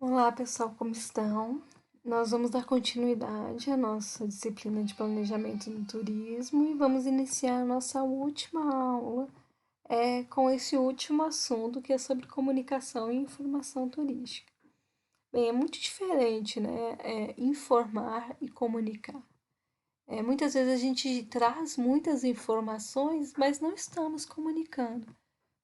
Olá, pessoal, como estão? Nós vamos dar continuidade à nossa disciplina de planejamento no turismo e vamos iniciar a nossa última aula com esse último assunto que é sobre comunicação e informação turística. Bem, é muito diferente, né? Informar e comunicar. Muitas vezes a gente traz muitas informações, mas não estamos comunicando.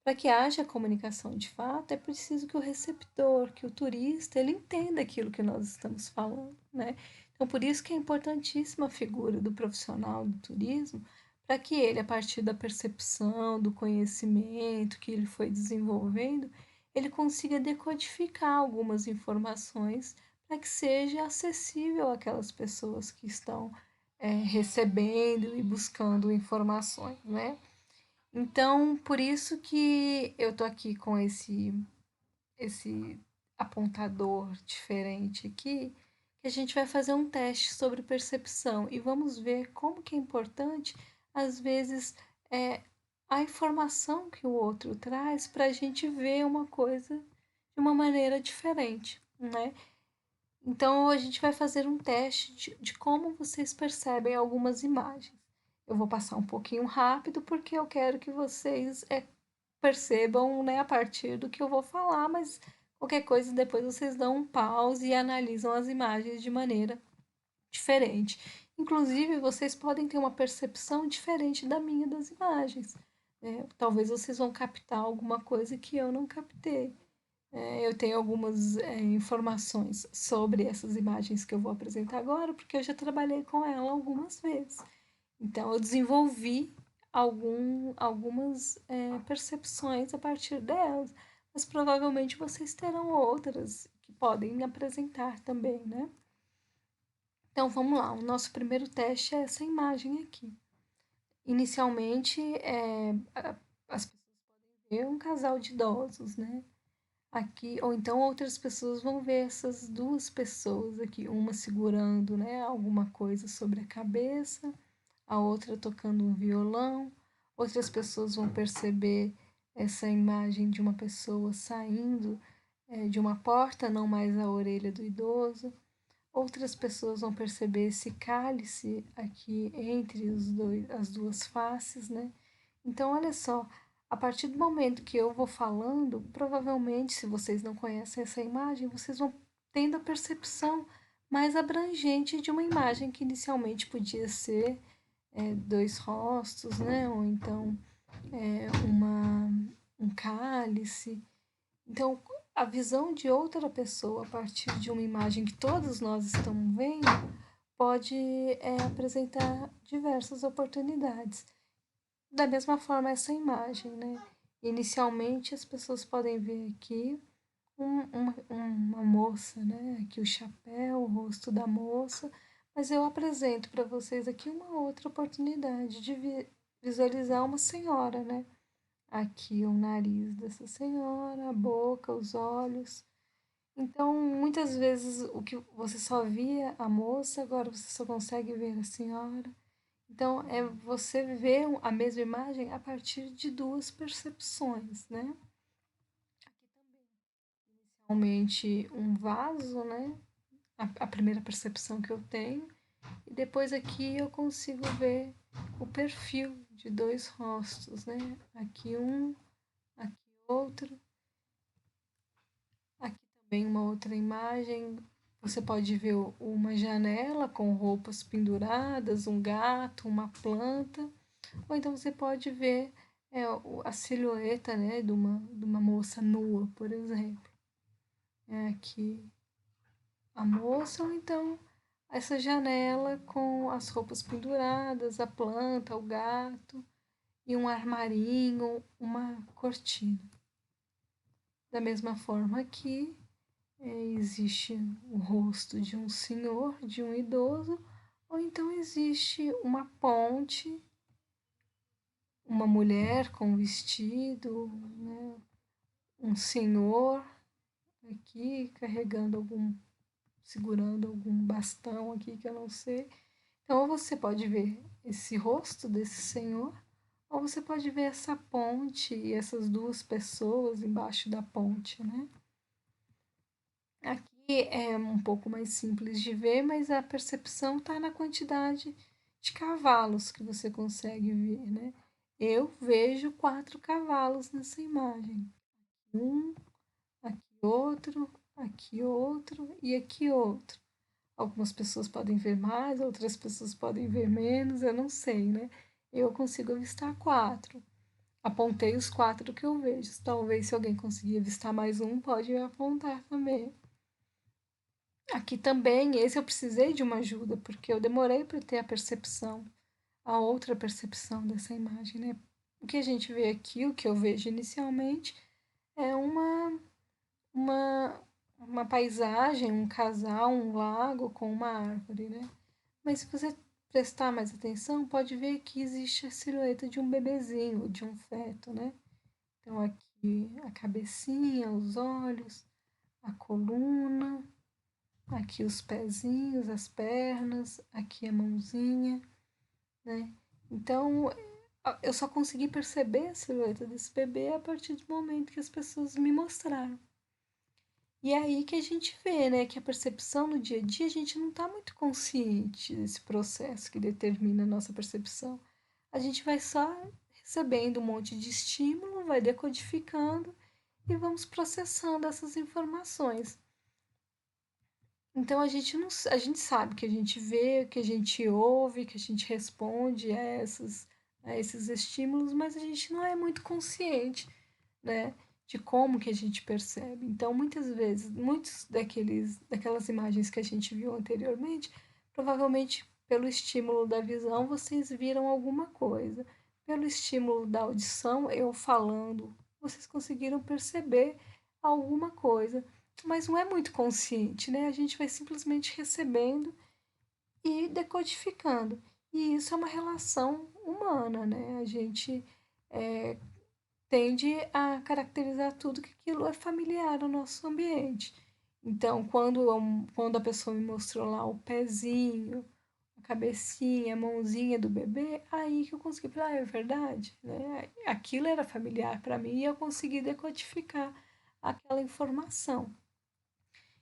Para que haja comunicação de fato, é preciso que o receptor, que o turista, ele entenda aquilo que nós estamos falando, né? Então, por isso que é importantíssima a figura do profissional do turismo, para que ele, a partir da percepção, do conhecimento que ele foi desenvolvendo, ele consiga decodificar algumas informações para que seja acessível àquelas pessoas que estão recebendo e buscando informações, né? Então, por isso que eu tô aqui com esse apontador diferente aqui, que a gente vai fazer um teste sobre percepção e vamos ver como que é importante, às vezes, é, a informação que o outro traz para a gente ver uma coisa de uma maneira diferente, né? Então, a gente vai fazer um teste de como vocês percebem algumas imagens. Eu vou passar um pouquinho rápido porque eu quero que vocês percebam, né, a partir do que eu vou falar, mas qualquer coisa depois vocês dão um pause e analisam as imagens de maneira diferente. Inclusive, vocês podem ter uma percepção diferente da minha das imagens. Né? Talvez vocês vão captar alguma coisa que eu não captei. Eu tenho algumas informações sobre essas imagens que eu vou apresentar agora, porque eu já trabalhei com ela algumas vezes. Então, eu desenvolvi algumas percepções a partir delas, mas provavelmente vocês terão outras que podem me apresentar também, né? Então, vamos lá. O nosso primeiro teste é essa imagem aqui. Inicialmente, as pessoas podem ver um casal de idosos, né? Aqui, ou então outras pessoas vão ver essas duas pessoas aqui, uma segurando, né, alguma coisa sobre a cabeça, a outra tocando um violão. Outras pessoas vão perceber essa imagem de uma pessoa saindo de uma porta, não mais a orelha do idoso. Outras pessoas vão perceber esse cálice aqui entre as duas faces, né? Então, olha só, a partir do momento que eu vou falando, provavelmente, se vocês não conhecem essa imagem, vocês vão tendo a percepção mais abrangente de uma imagem que inicialmente podia ser dois rostos, né? Ou então um cálice. Então, a visão de outra pessoa a partir de uma imagem que todos nós estamos vendo pode apresentar diversas oportunidades. Da mesma forma, essa imagem, né? Inicialmente, as pessoas podem ver aqui uma moça, né? Aqui o chapéu, o rosto da moça, mas eu apresento para vocês aqui uma outra oportunidade de visualizar uma senhora, né? Aqui o nariz dessa senhora, a boca, os olhos. Então, muitas vezes o que você só via a moça, agora você só consegue ver a senhora. Então, é você ver a mesma imagem a partir de duas percepções, né? Realmente um vaso, né? A primeira percepção que eu tenho. E depois aqui eu consigo ver o perfil de dois rostos, né? Aqui um, aqui outro. Aqui também uma outra imagem. Você pode ver uma janela com roupas penduradas, um gato, uma planta. Ou então você pode ver a silhueta, né, de uma moça nua, por exemplo. É aqui a moça, ou então essa janela com as roupas penduradas, a planta, o gato e um armarinho, uma cortina. Da mesma forma aqui, existe o rosto de um senhor, de um idoso, ou então existe uma ponte, uma mulher com vestido, né, um senhor aqui carregando segurando algum bastão aqui que eu não sei. Então, ou você pode ver esse rosto desse senhor, ou você pode ver essa ponte e essas duas pessoas embaixo da ponte, né? Aqui é um pouco mais simples de ver, mas a percepção está na quantidade de cavalos que você consegue ver, né? Eu vejo 4 cavalos nessa imagem. Um, aqui outro e aqui outro. Algumas pessoas podem ver mais, outras pessoas podem ver menos, eu não sei, né? Eu consigo avistar 4. Apontei os 4 que eu vejo. Talvez se alguém conseguir avistar mais um, pode me apontar também. Aqui também, esse eu precisei de uma ajuda, porque eu demorei para ter a percepção, a outra percepção dessa imagem, né? O que a gente vê aqui, o que eu vejo inicialmente, é uma, uma paisagem, um casal, um lago com uma árvore, né? Mas se você prestar mais atenção, pode ver que existe a silhueta de um bebezinho, de um feto, né? Então aqui a cabecinha, os olhos, a coluna, aqui os pezinhos, as pernas, aqui a mãozinha, né? Então, eu só consegui perceber a silhueta desse bebê a partir do momento que as pessoas me mostraram. E é aí que a gente vê, né, que a percepção no dia a dia, a gente não está muito consciente desse processo que determina a nossa percepção. A gente vai só recebendo um monte de estímulo, vai decodificando e vamos processando essas informações. Então a gente sabe que a gente vê, que a gente ouve, que a gente responde a esses estímulos, mas a gente não é muito consciente, né, de como que a gente percebe. Então, muitas vezes, daquelas imagens que a gente viu anteriormente, provavelmente pelo estímulo da visão, vocês viram alguma coisa. Pelo estímulo da audição, eu falando, vocês conseguiram perceber alguma coisa, mas não é muito consciente, né? A gente vai simplesmente recebendo e decodificando. E isso é uma relação humana, né? A gente é, tende a caracterizar tudo que aquilo é familiar ao nosso ambiente. Então, quando a pessoa me mostrou lá o pezinho, a cabecinha, a mãozinha do bebê, aí que eu consegui falar, é verdade, né? Aquilo era familiar para mim e eu consegui decodificar aquela informação.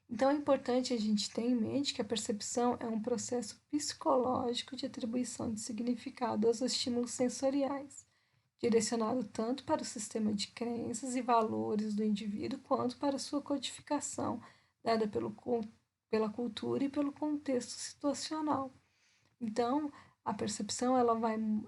Então é importante a gente ter em mente que a percepção é um processo psicológico de atribuição de significado aos estímulos sensoriais, direcionado tanto para o sistema de crenças e valores do indivíduo quanto para sua codificação, dada pela cultura e pelo contexto situacional. Então, a percepção,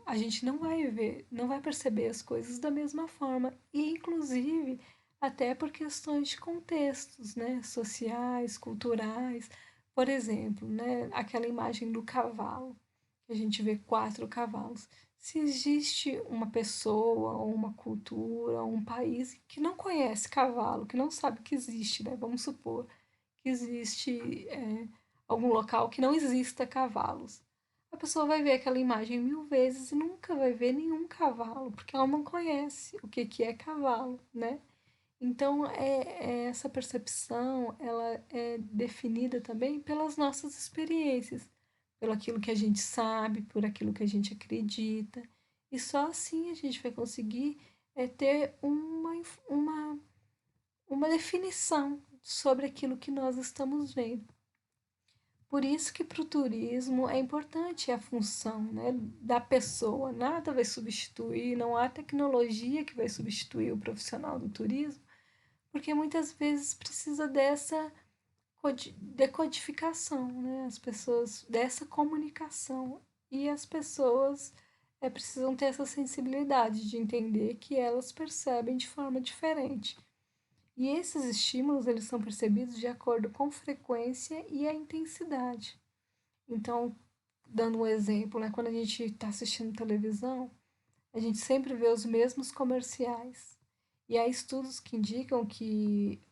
a gente não vai ver, não vai perceber as coisas da mesma forma, e inclusive até por questões de contextos, né, sociais, culturais. Por exemplo, né, aquela imagem do cavalo, que a gente vê 4 cavalos. Se existe uma pessoa, ou uma cultura, ou um país que não conhece cavalo, que não sabe que existe, né? Vamos supor que existe algum local que não exista cavalos. A pessoa vai ver aquela imagem 1000 vezes e nunca vai ver nenhum cavalo, porque ela não conhece o que é cavalo, né? Então, essa percepção, ela é definida também pelas nossas experiências, pelo aquilo que a gente sabe, por aquilo que a gente acredita. E só assim a gente vai conseguir ter uma definição sobre aquilo que nós estamos vendo. Por isso que para o turismo é importante a função, né, da pessoa. Nada vai substituir, não há tecnologia que vai substituir o profissional do turismo, porque muitas vezes precisa dessa decodificação, né? As pessoas, dessa comunicação. E as pessoas precisam ter essa sensibilidade de entender que elas percebem de forma diferente. E esses estímulos, eles são percebidos de acordo com frequência e a intensidade. Então, dando um exemplo, né, quando a gente está assistindo televisão, a gente sempre vê os mesmos comerciais. E há estudos que indicam que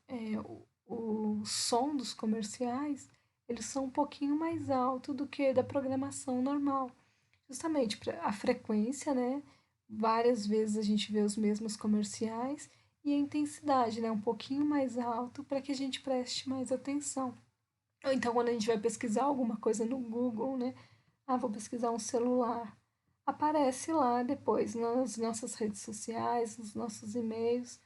o som dos comerciais, eles são um pouquinho mais alto do que da programação normal. Justamente a frequência, né? Várias vezes a gente vê os mesmos comerciais e a intensidade, né? Um pouquinho mais alto para que a gente preste mais atenção. Ou então quando a gente vai pesquisar alguma coisa no Google, né? Ah, vou pesquisar um celular. Aparece lá depois nas nossas redes sociais, nos nossos e-mails,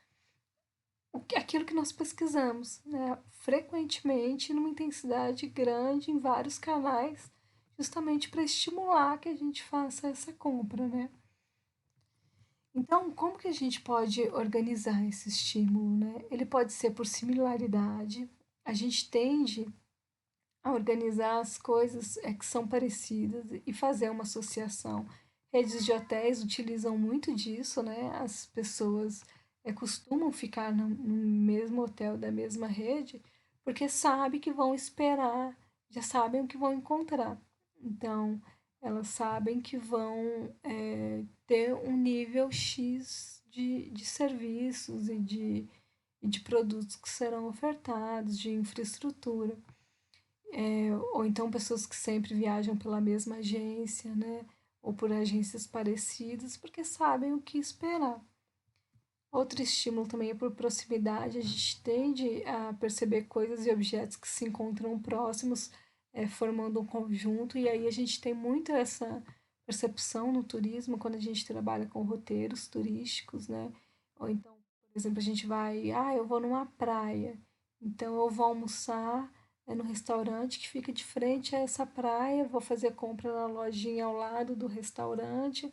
aquilo que nós pesquisamos, né? Frequentemente, numa intensidade grande, em vários canais, justamente para estimular que a gente faça essa compra, né? Então, como que a gente pode organizar esse estímulo, né? Ele pode ser por similaridade. A gente tende a organizar as coisas que são parecidas e fazer uma associação. Redes de hotéis utilizam muito disso, né? As pessoas costumam ficar no mesmo hotel da mesma rede porque sabem que vão esperar, já sabem o que vão encontrar. Então, elas sabem que vão ter um nível X de serviços e de produtos que serão ofertados, de infraestrutura. Ou então pessoas que sempre viajam pela mesma agência, né? Ou por agências parecidas, porque sabem o que esperar. Outro estímulo também é por proximidade. A gente tende a perceber coisas e objetos que se encontram próximos, formando um conjunto, e aí a gente tem muito essa percepção no turismo quando a gente trabalha com roteiros turísticos, né? Ou então, por exemplo, a gente vai, eu vou numa praia, então eu vou almoçar no restaurante que fica de frente a essa praia, vou fazer compra na lojinha ao lado do restaurante.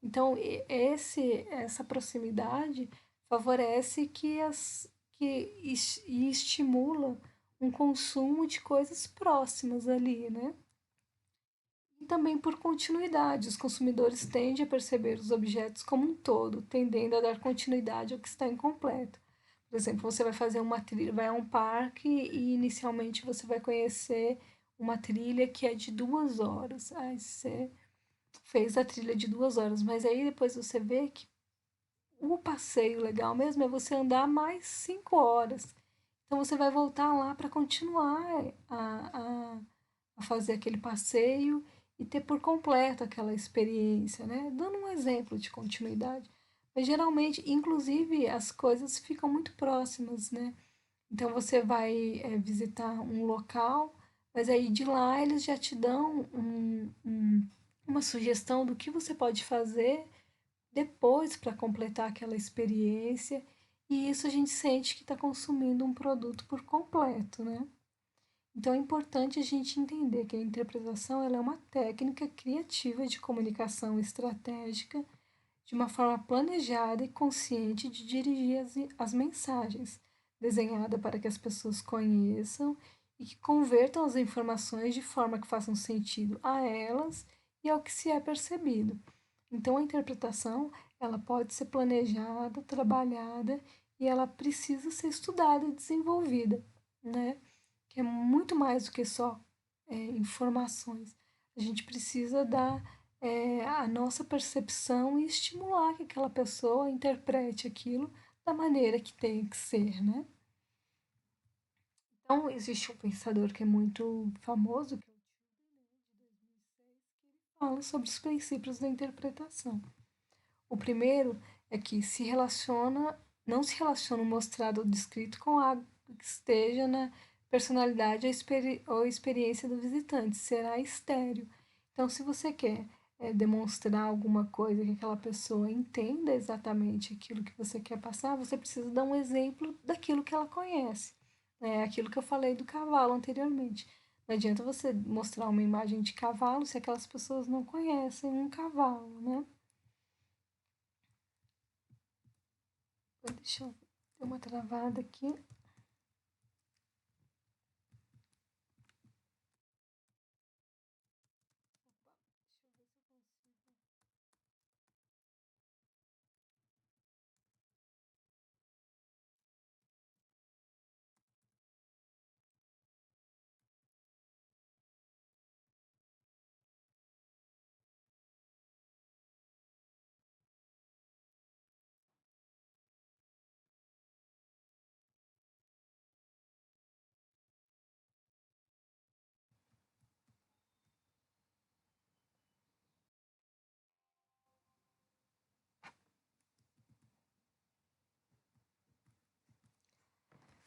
Então, essa proximidade favorece e estimula um consumo de coisas próximas ali, né? E também por continuidade, os consumidores tendem a perceber os objetos como um todo, tendendo a dar continuidade ao que está incompleto. Por exemplo, você vai fazer uma trilha, vai a um parque e inicialmente você vai conhecer uma trilha que é de 2 horas. Aí você fez a trilha de 2 horas, mas aí depois você vê que o passeio legal mesmo é você andar mais 5 horas. Então você vai voltar lá para continuar a fazer aquele passeio e ter por completo aquela experiência, né? Dando um exemplo de continuidade. Mas geralmente, inclusive, as coisas ficam muito próximas, né? Então você vai visitar um local, mas aí de lá eles já te dão uma sugestão do que você pode fazer depois para completar aquela experiência, e isso a gente sente que está consumindo um produto por completo, né? Então é importante a gente entender que a interpretação ela é uma técnica criativa de comunicação estratégica de uma forma planejada e consciente de dirigir as mensagens, desenhada para que as pessoas conheçam e que convertam as informações de forma que façam sentido a elas e ao que se é percebido. Então a interpretação ela pode ser planejada, trabalhada e ela precisa ser estudada e desenvolvida, né? Que é muito mais do que só informações. A gente precisa dar a nossa percepção e estimular que aquela pessoa interprete aquilo da maneira que tem que ser, né? Então, existe um pensador que é muito famoso, que é o que fala sobre os princípios da interpretação. O primeiro é que não se relaciona o mostrado ou descrito com algo que esteja na personalidade ou experiência do visitante, será estéreo. Então, se você quer demonstrar alguma coisa que aquela pessoa entenda exatamente aquilo que você quer passar, você precisa dar um exemplo daquilo que ela conhece. É aquilo que eu falei do cavalo anteriormente. Não adianta você mostrar uma imagem de cavalo se aquelas pessoas não conhecem um cavalo, né? Deixa eu dar uma travada aqui.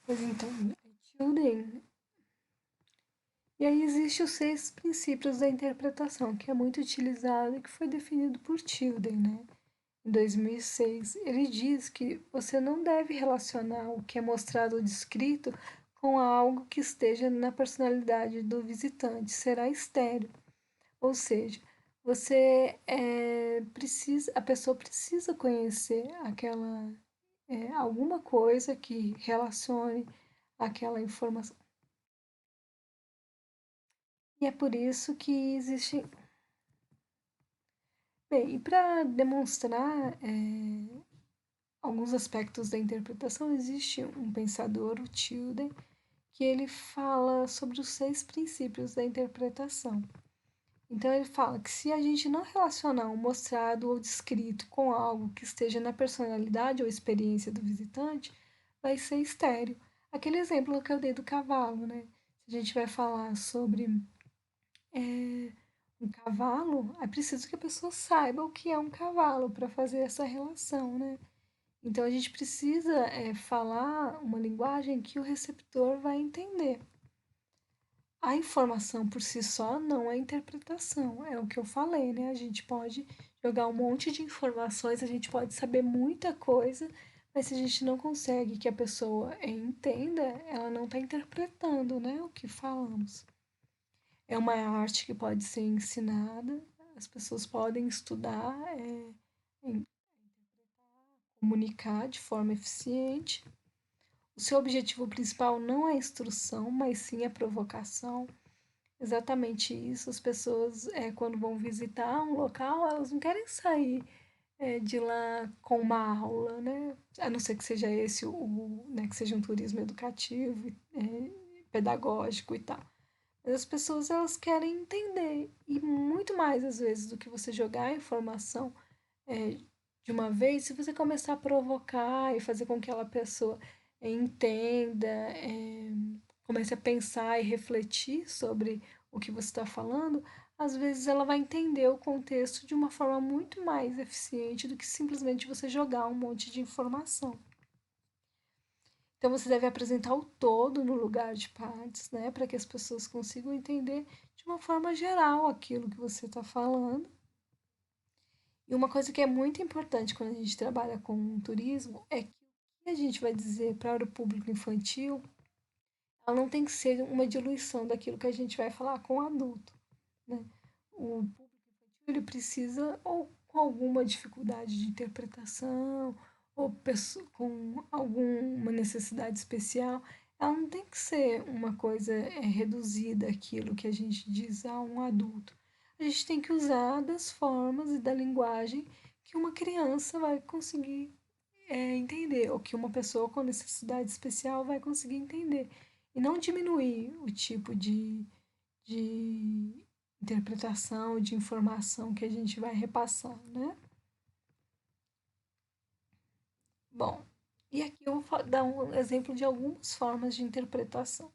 Pois então, Tilden. E aí existe os 6 princípios da interpretação, que é muito utilizado e que foi definido por Tilden, né? em 2006, ele diz que você não deve relacionar o que é mostrado ou descrito com algo que esteja na personalidade do visitante, será estéril. Ou seja, a pessoa precisa conhecer alguma coisa que relacione aquela informação. E é por isso que existe. Bem, e para demonstrar alguns aspectos da interpretação, existe um pensador, o Tilden, que ele fala sobre os 6 princípios da interpretação. Então ele fala que se a gente não relacionar o mostrado ou descrito com algo que esteja na personalidade ou experiência do visitante, vai ser estéreo. Aquele exemplo que eu dei do cavalo, né? Se a gente vai falar sobre um cavalo, é preciso que a pessoa saiba o que é um cavalo para fazer essa relação, né? Então a gente precisa falar uma linguagem que o receptor vai entender. A informação por si só não é interpretação, é o que eu falei, né? A gente pode jogar um monte de informações, a gente pode saber muita coisa, mas se a gente não consegue que a pessoa entenda, ela não está interpretando, né, o que falamos. É uma arte que pode ser ensinada, as pessoas podem estudar, comunicar de forma eficiente. O seu objetivo principal não é a instrução, mas sim a provocação. Exatamente isso. As pessoas, quando vão visitar um local, elas não querem sair de lá com uma aula, né? A não ser que seja esse né, que seja um turismo educativo, pedagógico e tal. Mas as pessoas elas querem entender e muito mais às vezes do que você jogar a informação é, de uma vez, se você começar a provocar e fazer com que aquela pessoa entenda, comece a pensar e refletir sobre o que você está falando, às vezes ela vai entender o contexto de uma forma muito mais eficiente do que simplesmente você jogar um monte de informação. Então você deve apresentar o todo no lugar de partes, né, para que as pessoas consigam entender de uma forma geral aquilo que você está falando. E uma coisa que é muito importante quando a gente trabalha com turismo é que o que a gente vai dizer para o público infantil, ela não tem que ser uma diluição daquilo que a gente vai falar com o adulto, né? O público infantil ele precisa ou com alguma dificuldade de interpretação ou com alguma necessidade especial, ela não tem que ser uma coisa reduzida aquilo que a gente diz a um adulto. A gente tem que usar das formas e da linguagem que uma criança vai conseguir entender, ou que uma pessoa com necessidade especial vai conseguir entender. E não diminuir o tipo de interpretação, de informação que a gente vai repassar, né? Bom, e aqui eu vou dar um exemplo de algumas formas de interpretação.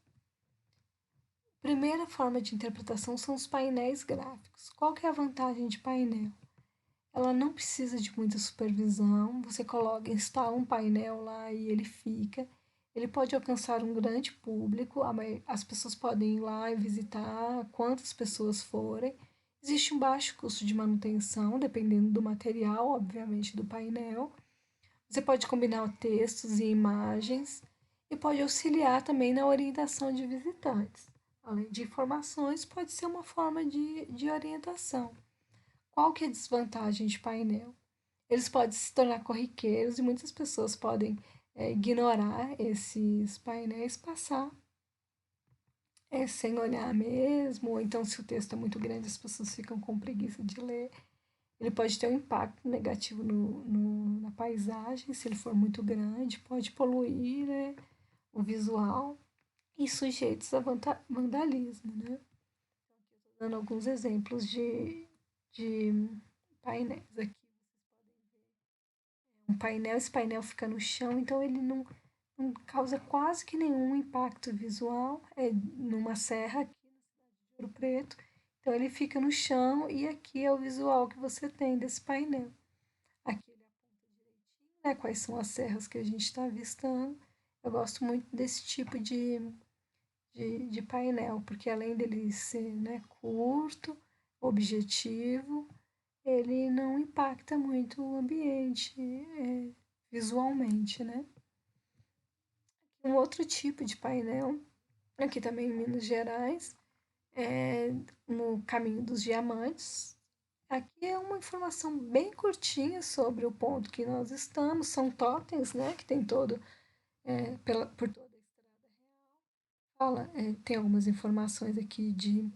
A primeira forma de interpretação são os painéis gráficos. Qual que é a vantagem de painel? Ela não precisa de muita supervisão, você coloca, instala um painel lá e ele fica. Ele pode alcançar um grande público, as pessoas podem ir lá e visitar quantas pessoas forem. Existe um baixo custo de manutenção, dependendo do material, obviamente, do painel. Você pode combinar textos e imagens e pode auxiliar também na orientação de visitantes. Além de informações, pode ser uma forma de orientação. Qual que é a desvantagem de painel? Eles podem se tornar corriqueiros e muitas pessoas podem ignorar esses painéis, passar sem olhar mesmo, ou então se o texto é muito grande as pessoas ficam com preguiça de ler. Ele pode ter um impacto negativo na paisagem, se ele for muito grande, pode poluir, né, o visual e sujeitos a vandalismo, né? Estou dando alguns exemplos de painéis aqui. Um painel, esse painel fica no chão, então ele não causa quase que nenhum impacto visual. É numa serra aqui na cidade de Ouro Preto. Então ele fica no chão e aqui é o visual que você tem desse painel. Aqui ele aponta direitinho, né, quais são as serras que a gente está avistando. Eu gosto muito desse tipo de painel, porque além dele ser, né, curto, objetivo, ele não impacta muito o ambiente visualmente, né? Um outro tipo de painel, aqui também em Minas Gerais, é no Caminho dos Diamantes. Aqui é uma informação bem curtinha sobre o ponto que nós estamos. São totens, né, que tem todo, por toda a estrada. Fala, tem algumas informações aqui de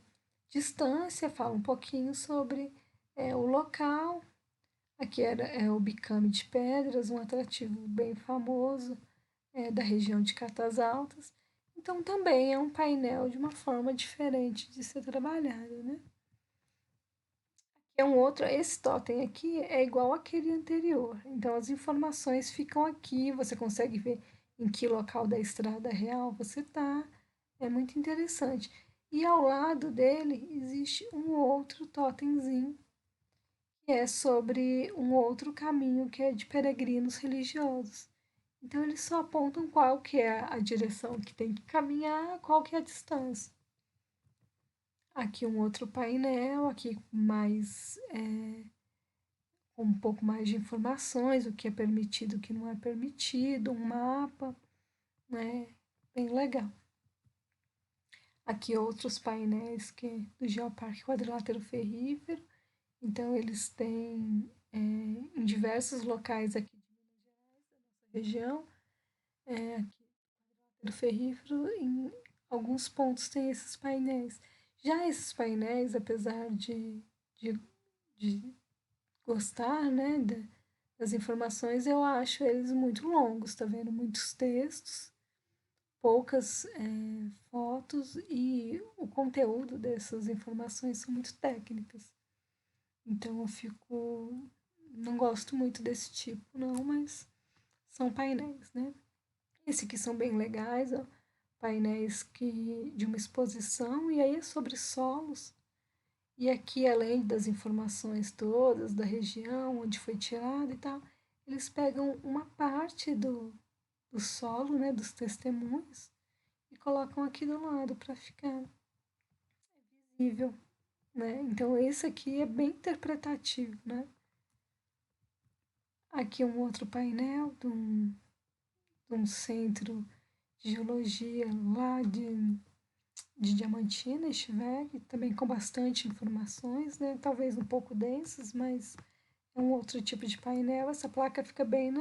distância, fala um pouquinho sobre o local. Aqui é o Bicame de Pedras, um atrativo bem famoso da região de Catas Altas. Então também é um painel de uma forma diferente de ser trabalhado, né? É um outro, esse totem aqui é igual àquele anterior. Então as informações ficam aqui, você consegue ver em que local da estrada real você está. É muito interessante. E ao lado dele existe um outro totemzinho que é sobre um outro caminho que é de peregrinos religiosos. Então eles só apontam qual que é a direção que tem que caminhar, qual que é a distância. Aqui um outro painel, aqui mais com um pouco mais de informações, o que é permitido, o que não é permitido, um mapa, né? Bem legal. Aqui outros painéis que do Geoparque Quadrilátero Ferrífero. Então eles têm em diversos locais aqui de Minas Gerais, da nossa região, aqui do ferrífero, em alguns pontos tem esses painéis. Já esses painéis, apesar de, de gostar, né, das informações, eu acho eles muito longos, tá vendo? Muitos textos, poucas fotos e o conteúdo dessas informações são muito técnicas. Então eu fico. Não gosto muito desse tipo, não, mas são painéis, né? Esses aqui são bem legais, ó, painéis de uma exposição, e aí é sobre solos. E aqui, além das informações todas da região onde foi tirado e tal, eles pegam uma parte do solo, né, dos testemunhos, e colocam aqui do lado para ficar visível, né? Então esse aqui é bem interpretativo, né? Aqui um outro painel de um centro de geologia lá de Diamantina, Schweg, também com bastante informações, né? Talvez um pouco densas, mas é um outro tipo de painel. Essa placa fica bem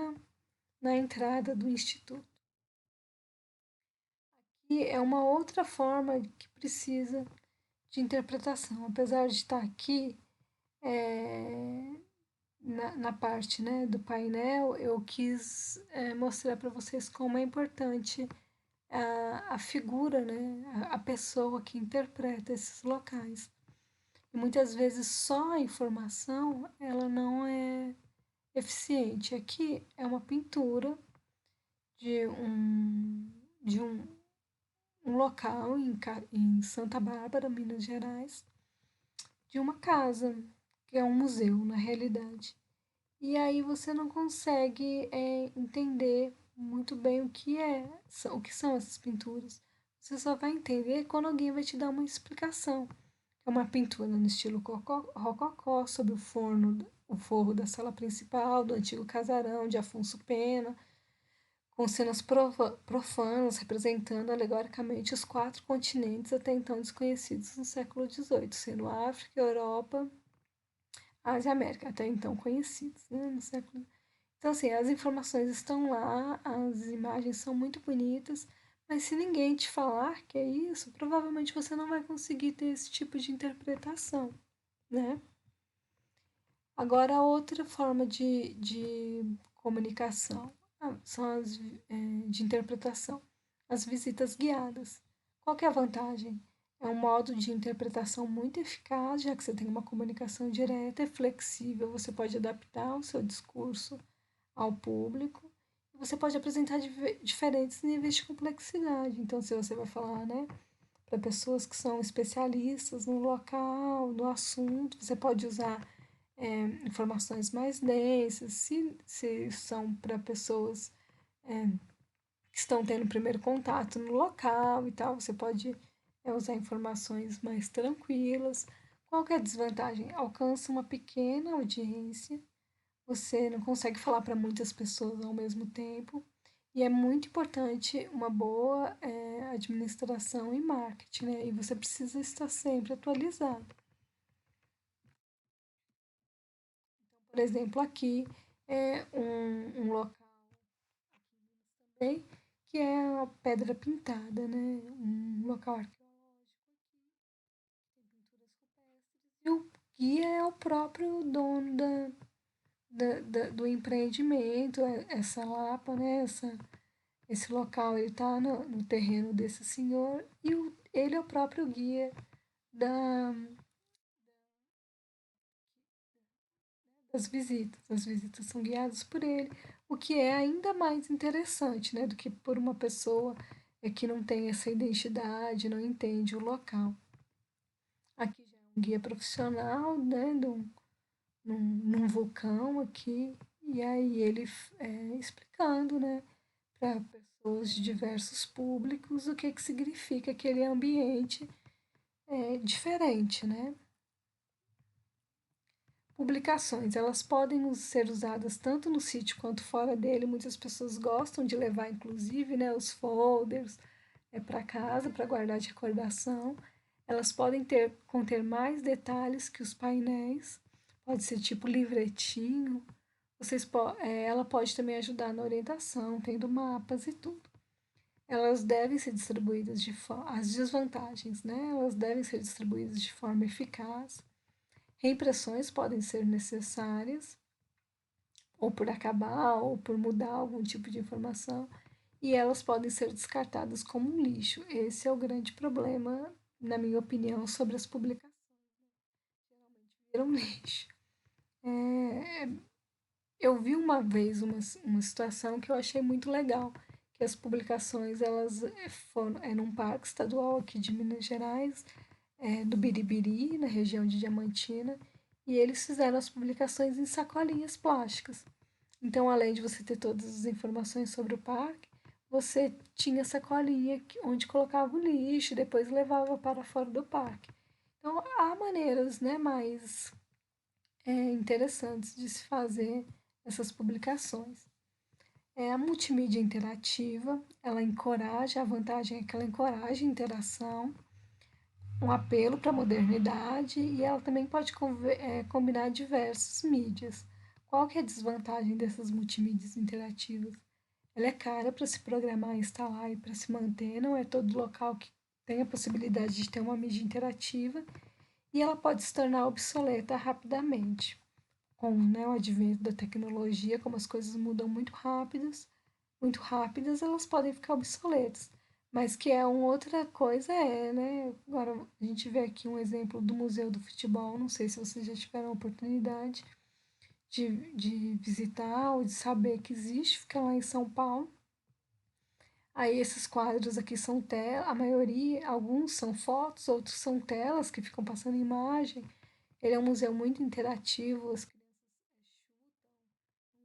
na entrada do instituto. E é uma outra forma que precisa de interpretação. Apesar de estar aqui na parte, né, do painel, eu quis mostrar para vocês como é importante a figura, né, a pessoa que interpreta esses locais. E muitas vezes só a informação ela não é eficiente. Aqui é uma pintura de um local em Santa Bárbara, Minas Gerais, de uma casa, que é um museu, na realidade. E aí você não consegue entender muito bem o que são essas pinturas. Você só vai entender quando alguém vai te dar uma explicação. É uma pintura no estilo rococó sobre o forro da sala principal do antigo casarão de Afonso Pena, com cenas profanas representando alegoricamente os 4 continentes até então desconhecidos no século XVIII, sendo África, Europa, Ásia e América, até então conhecidos, né, no século. Então, assim, as informações estão lá, as imagens são muito bonitas, mas se ninguém te falar que é isso, provavelmente você não vai conseguir ter esse tipo de interpretação, né? Agora, outra forma de comunicação são de interpretação, as visitas guiadas. Qual que é a vantagem? É um modo de interpretação muito eficaz, já que você tem uma comunicação direta, é flexível, você pode adaptar o seu discurso ao público. Você pode apresentar diferentes níveis de complexidade. Então, se você vai falar, né, para pessoas que são especialistas no local, no assunto, você pode usar informações mais densas. Se são para pessoas que estão tendo primeiro contato no local e tal, você pode usar informações mais tranquilas. Qual que é a desvantagem? Alcança uma pequena audiência, você não consegue falar para muitas pessoas ao mesmo tempo, e é muito importante uma boa administração e marketing, né? E você precisa estar sempre atualizado. Por exemplo, aqui é um local também que é a Pedra Pintada, né? Um local arqueológico tem pinturas rupestres. E o guia é o próprio dono do empreendimento, essa Lapa, né? Esse local ele está no terreno desse senhor e ele é o próprio guia da, das visitas. As visitas são guiadas por ele, o que é ainda mais interessante, né, do que por uma pessoa que não tem essa identidade, não entende o local. Aqui já é um guia profissional, né, num vulcão aqui, e aí ele explicando, né, para pessoas de diversos públicos o que significa aquele ambiente diferente, né? Publicações, elas podem ser usadas tanto no sítio quanto fora dele. Muitas pessoas gostam de levar, inclusive, né, os folders para casa, para guardar de recordação. Elas podem conter mais detalhes que os painéis. Pode ser tipo livretinho. Ela pode também ajudar na orientação, tendo mapas e tudo. Elas devem ser distribuídas as desvantagens, né? Elas devem ser distribuídas de forma eficaz. Reimpressões podem ser necessárias, ou por acabar, ou por mudar algum tipo de informação, e elas podem ser descartadas como um lixo. Esse é o grande problema, na minha opinião, sobre as publicações. Geralmente viram lixo. É, eu vi uma vez uma situação que eu achei muito legal, que as publicações elas foram num parque estadual aqui de Minas Gerais, do Biribiri, na região de Diamantina, e eles fizeram as publicações em sacolinhas plásticas. Então, além de você ter todas as informações sobre o parque, você tinha sacolinha onde colocava o lixo e depois levava para fora do parque. Então, há maneiras, né, mais interessantes de se fazer essas publicações. A multimídia interativa, ela encoraja, a vantagem é que ela encoraja a interação, um apelo para a modernidade e ela também pode combinar diversas mídias. Qual que é a desvantagem dessas multimídias interativas? Ela é cara para se programar, instalar e para se manter, não é todo local que tem a possibilidade de ter uma mídia interativa e ela pode se tornar obsoleta rapidamente. Com, né, o advento da tecnologia, como as coisas mudam muito rápidas, elas podem ficar obsoletas. Mas que é uma outra coisa, né? Agora a gente vê aqui um exemplo do Museu do Futebol, não sei se vocês já tiveram a oportunidade de visitar ou de saber que existe, fica lá em São Paulo. Aí esses quadros aqui são telas, a maioria, alguns são fotos, outros são telas que ficam passando imagem. Ele é um museu muito interativo, as crianças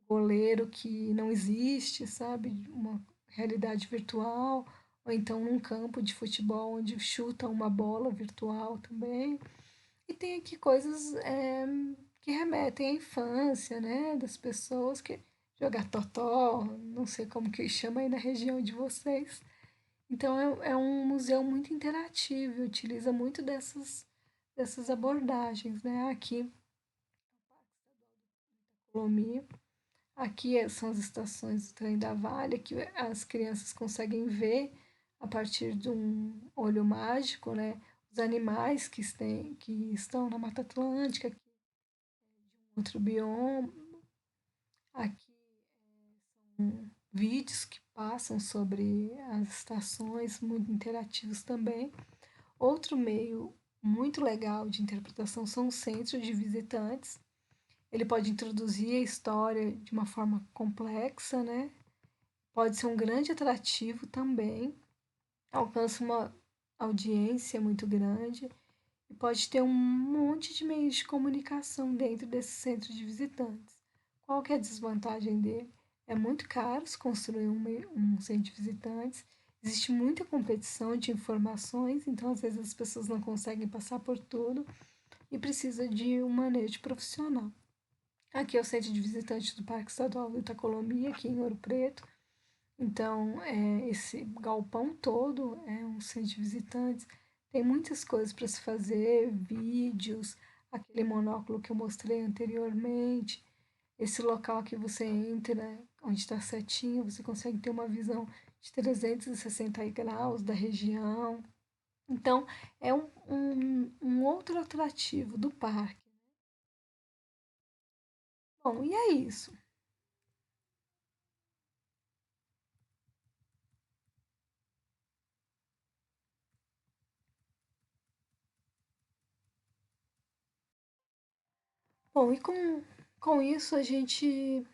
goleiro que não existe, sabe? Uma realidade virtual, ou então num campo de futebol onde chuta uma bola virtual também. E tem aqui coisas que remetem à infância, né? Das pessoas que jogar totó, não sei como que chama aí na região de vocês. Então é um museu muito interativo, utiliza muito dessas abordagens, né? Aqui, Colomia. Aqui são as estações do trem da Vale, que as crianças conseguem ver a partir de um olho mágico, né? Os animais que estão na Mata Atlântica, aqui, de um outro bioma. Aqui vídeos que passam sobre as estações, muito interativos também. Outro meio muito legal de interpretação são os centros de visitantes. Ele pode introduzir a história de uma forma complexa, né? Pode ser um grande atrativo também, alcança uma audiência muito grande e pode ter um monte de meios de comunicação dentro desse centro de visitantes. Qual que é a desvantagem dele? É muito caro se construir um centro de visitantes, existe muita competição de informações, então às vezes as pessoas não conseguem passar por tudo e precisa de um manejo profissional. Aqui é o Centro de Visitantes do Parque Estadual do Itacolomi, aqui em Ouro Preto. Então, esse galpão todo é um centro de visitantes. Tem muitas coisas para se fazer, vídeos, aquele monóculo que eu mostrei anteriormente. Esse local que você entra, onde está certinho, você consegue ter uma visão de 360 graus da região. Então, é um outro atrativo do parque. Bom, e é isso. Bom, e com isso a gente.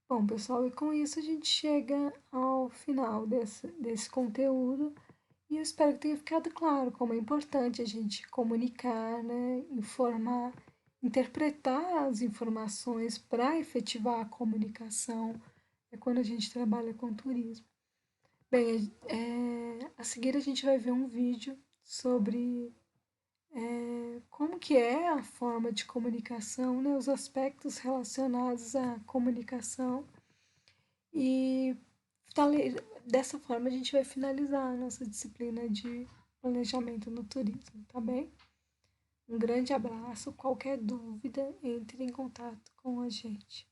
Bom, pessoal, e com isso a gente chega ao final desse conteúdo. E eu espero que tenha ficado claro como é importante a gente comunicar, né, informar, interpretar as informações para efetivar a comunicação. É quando a gente trabalha com turismo. Bem, a seguir a gente vai ver um vídeo sobre como que é a forma de comunicação, né, os aspectos relacionados à comunicação. E dessa forma a gente vai finalizar a nossa disciplina de planejamento no turismo, tá bem? Um grande abraço. Qualquer dúvida, entre em contato com a gente.